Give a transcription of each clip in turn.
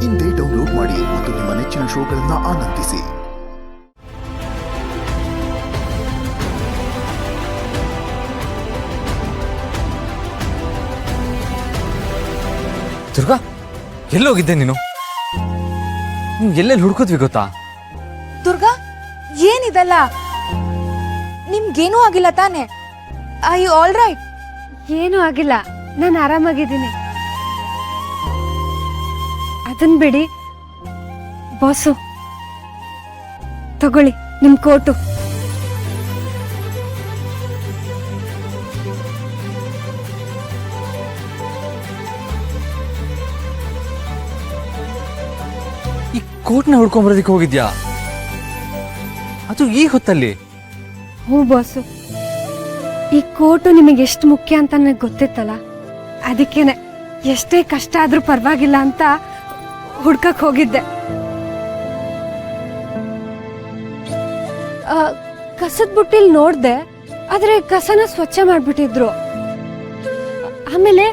ಇಂದೇ ಡೌನ್ಲೋಡ್ ಮಾಡಿ ಮತ್ತು ನಿಮ್ಮ ನೆಚ್ಚಿನ ಶೋಗಳನ್ನು ಆನಂದಿಸಿ. ದುರ್ಗಾ, ಎಲ್ಲೋಗಿದ್ದೆ ನೀನು? ಎಲ್ಲೆಲ್ಲಿ ಹುಡ್ಕೋದ್ವಿ ಗೊತ್ತಾ? ದುರ್ಗಾ, ಏನಿದೆಲ್ಲ? ನಿಮ್ಗೇನೂ ಆಗಿಲ್ಲ ತಾನೆ? I all right? ಏನೂ ಆಗಿಲ್ಲ, ನಾನು ಆರಾಮಾಗಿದ್ದೀನಿ. ಅದನ್ ಬಿಡಿ ಬಾಸು, ತಗೊಳ್ಳಿ ನಿಮ್ ಕೋಟು. ಈ ಕೋಟ್ನ ಹುಡ್ಕೊಂಬರೋದಕ್ಕೆ ಹೋಗಿದ್ಯಾ? ಅದು ಈ ಹೊತ್ತಲ್ಲಿ? ಹ್ಞೂ ಬಾಸು, ಈ ಕೋಟು ನಿಮಗೆ ಎಷ್ಟು ಮುಖ್ಯ ಅಂತ ನನಗೆ ಗೊತ್ತಿತ್ತಲ್ಲ, ಅದಕ್ಕೇನೆ ಎಷ್ಟೇ ಕಷ್ಟ ಆದ್ರೂ ಪರವಾಗಿಲ್ಲ ಅಂತ ಹುಡ್ಕಕ್ ಹೋಗಿದ್ದೆ. ಕಸದ ಬುಟ್ಟಿಲ್ ನೋಡ್ದೆ, ಆದ್ರೆ ಕಸನ ಸ್ವಚ್ಛ ಮಾಡ್ಬಿಟ್ಟಿದ್ರು. ಆಮೇಲೆ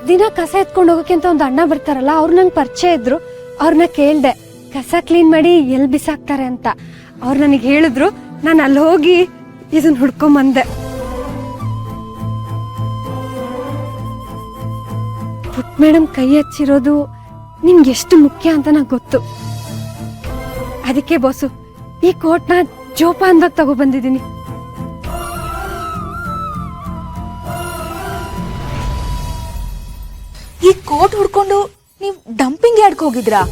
ದಿನ ಕಸ ಎತ್ಕೊಂಡು ಹೋಗಕ್ಕೆ ಅಂತ ಒಂದು ಅಣ್ಣ ಬರ್ತಾರಲ್ಲ, ಅವ್ರು ನಂಗೆ ಪರಿಚಯ ಇದ್ರು. ಅವ್ರನ್ನ ಕೇಳ್ದೆ ಕಸ ಕ್ಲೀನ್ ಮಾಡಿ ಎಲ್ಲಿ ಬಿಸಾಕ್ತಾರೆ ಅಂತ. ಅವ್ರು ನನಗೆ ಹೇಳಿದ್ರು, ನಾನು ಅಲ್ಲಿ ಹೋಗಿ ಇದನ್ನ ಹುಡ್ಕೊಂಬಂದೆ. ಪುಟ್ ಮೇಡಮ್ ಕೈ ಹಚ್ಚಿರೋದು ನಿಮ್ಗೆ ಎಷ್ಟು ಮುಖ್ಯ ಅಂತ ನಂಗೆ ಗೊತ್ತು. ಅದಕ್ಕೆ ಬಾಸು, ಈ ಕೋಟ್ನ ಜೋಪಾನವಾಗಿ ತಗೊಬಂದಿದ್ದೀನಿ. ಈ ಕೋಟ್ ಹುಡ್ಕೊಂಡು ನೀವು ಡಂಪಿಂಗ್ ಯಾರ್ಡ್ಗೆ ಹೋಗಿದ್ರಾ?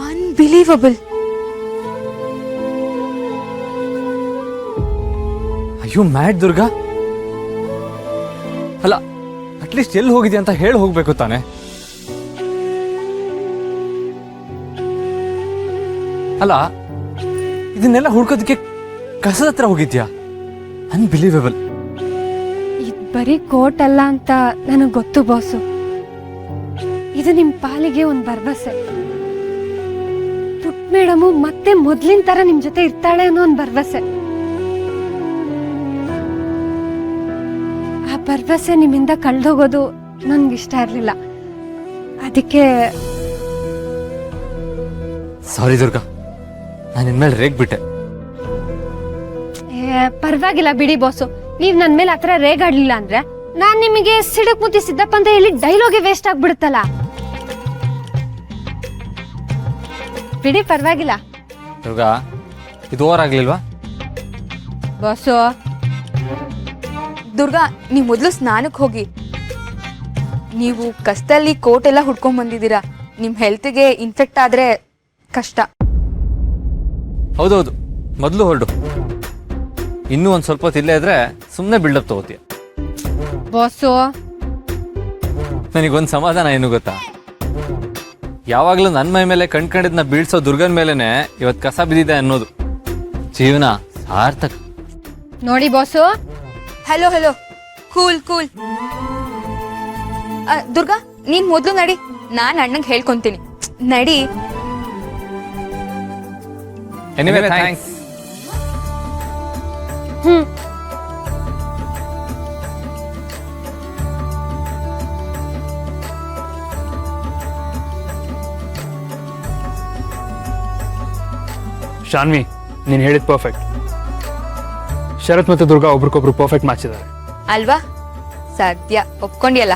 ಅನ್ಬಿಲೀವಬಲ್. ಅಯ್ಯೋ ಮ್ಯಾಡ್ ದುರ್ಗಾ, ಅಲ್ಲ ಅಟ್ಲೀಸ್ಟ್ ಎಲ್ಲಿ ಹೋಗಿದ್ಯಾ ಅಂತ ಹೇಳಿ ಹೋಗ್ಬೇಕು ತಾನೆ? ಅಲ್ಲ, ಇದನ್ನೆಲ್ಲ ಹುಡ್ಕೋದಕ್ಕೆ ಕಸದ ಹತ್ರ ಹೋಗಿದ್ಯಾ? ಅನ್ಬಿಲೀವೇಬಲ್. ಇದು ಬರೀ ಕೋಟ್ ಅಲ್ಲ ಅಂತ ನನಗೆ ಗೊತ್ತು ಬಾಸು. ಇದು ನಿಮ್ ಪಾಲಿಗೆ ಒಂದು ಭರವಸೆ. ಪುಟ್ ಮೇಡಮು ಮತ್ತೆ ಮೊದ್ಲಿನ ತರ ನಿಮ್ ಜೊತೆ ಇರ್ತಾಳೆ ಅನ್ನೋ ಒಂದು ಭರವಸೆ. ಆ ಭರವಸೆ ನಿಮ್ಮಿಂದ ಕಳ್ದೋಗೋದು ನನ್ಗಿಷ್ಟ ಇರ್ಲಿಲ್ಲ. ಅದಕ್ಕೆ ಸಾರಿ ದುರ್ಗಾ, ನಾನು ಇನ್ಮೇಲೆ ರೇಗ್ಬಿಟ್ಟೆ. ಪರವಾಗಿಲ್ಲ ಬಿಡಿ ಬಾಸು. ನೀವ್ ನನ್ ಮೇಲೆ ಆತರ ರೇಗಾಡ್ಲಿಲ್ಲ ಅಂದ್ರೆ ನಾನ್ ನಿಮಗೆ ಸಿಡಕ್ ಮುತ್ತಿ ಸಿದ್ದಪ್ಪ ಅಂತ ಹೇಳಿ ಡೈಲಾಗೆ ವೇಸ್ಟ್ ಆಗ್ಬಿಡುತ್ತಲ್ಲ. ಬಿಡಿ, ಪರವಾಗಿಲ್ಲ. ದುರ್ಗಾ, ಇದು ಓವರ್ ಆಗ್ಲಿಲ್ವಾ? ಬಾಸು, ದುರ್ಗಾ, ನೀವು ಮೊದಲು ಸ್ನಾನಕ್ಕೆ ಹೋಗಿ. ನೀವು ಕಷ್ಟದಲ್ಲಿ ಕೋಟ್ ಎಲ್ಲ ಹುಡ್ಕೊಂಡ್ ಬಂದಿದ್ದೀರಾ. ನಿಮ್ ಹೆಲ್ತ್ಗೆ ಇನ್ಫೆಕ್ಟ್ ಆದ್ರೆ ಕಷ್ಟ. ಹೌದೌದು, ಮೊದಲು ಹೊರಡು. ಇನ್ನೂ ಒಂದು ಸ್ವಲ್ಪ ಹೊತ್ತು ಇಲ್ಲೇ ಇದ್ರೆ ಸುಮ್ಮನೆ ಬಿಲ್ಡಪ್ ತಗೋತೀಯ. ಬಾಸು, ನನಗೊಂದು ಸಮಾಧಾನ ಏನು ಗೊತ್ತಾ? ಯಾವಾಗಲೂ ನನ್ನ ಮೈ ಮೇಲೆ ಕಣ್ಕಂಡಿದ್ನ ಬೀಳ್ಸೋ ದುರ್ಗನ್ ಮೇಲೆನೆ ಇವತ್ತು ಕಸ ಬಿದ್ದಿದೆ ಅನ್ನೋದು. ಜೀವನ ಸಾರ್ಥಕ. ನೋಡಿ boss. Hello hello, cool cool. Durga, ನೀನ್ ಮೊದ್ಲು ನಡಿ, ನಾನ್ ಅಣ್ಣಂಗೆ ಹೇಳ್ಕೊಂತೀನಿ. ನಡಿ. Anyway thanks. ಶಾನ್ವಿ, ನೀನು ಹೇಳಿದ್ ಪರ್ಫೆಕ್ಟ್. ಶರತ್ ಮತ್ತೆ ದುರ್ಗಾ ಒಬ್ರಿಗೊಬ್ರು ಪರ್ಫೆಕ್ಟ್ ಮ್ಯಾಚ್ ಇದ್ದಾರೆ ಅಲ್ವಾ? ಸದ್ಯ ಒಪ್ಕೊಂಡಿಯಲ್ಲ.